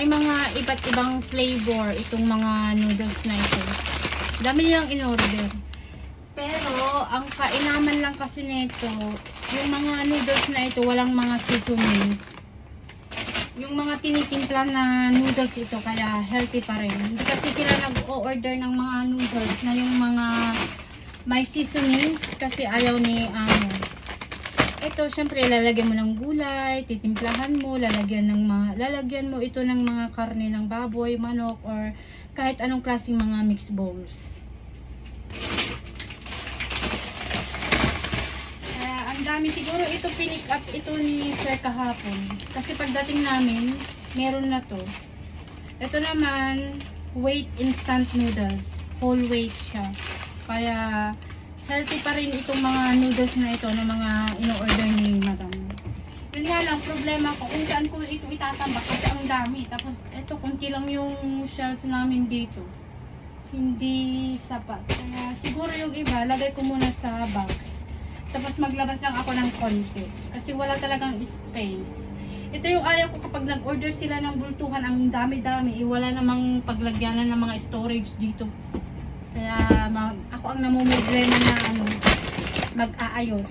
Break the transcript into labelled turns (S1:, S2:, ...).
S1: may mga iba't ibang flavor itong mga noodles na ito. Dami nilang in-order. Pero, ang kainaman lang kasi nito, yung mga noodles na ito, walang mga seasoning. Yung mga tinitimpla na noodles ito, kaya healthy pa rin. Hindi kasi sila nag-o-order ng mga noodles na yung mga may seasoning kasi ayaw ni ito, syempre, lalagyan mo ng gulay, titimplahan mo, lalagyan mo ito ng mga karne ng baboy, manok, or kahit anong klaseng mga mixed bowls. Kaya, ang dami siguro ito pinick up ito ni Sir kahapon. Kasi pagdating namin, meron na to. Ito naman, weight instant noodles. Whole weight siya. Kaya, healthy pa rin itong mga noodles na ito ng mga ino-order ni Madam. Yun nga lang, problema ko kung saan ko ito itatambak kasi ang dami. Tapos, ito, kunti lang yung shelf namin dito. Hindi sapat. Kaya, siguro yung iba, lagay ko muna sa box. Tapos, maglabas lang ako ng konti. Kasi wala talagang space. Ito yung ayaw ko kapag nag-order sila ng bultuhan, ang dami-dami. Wala namang paglagyanan ng mga storage dito. Kaya ako ang namumblema na mag-aayos.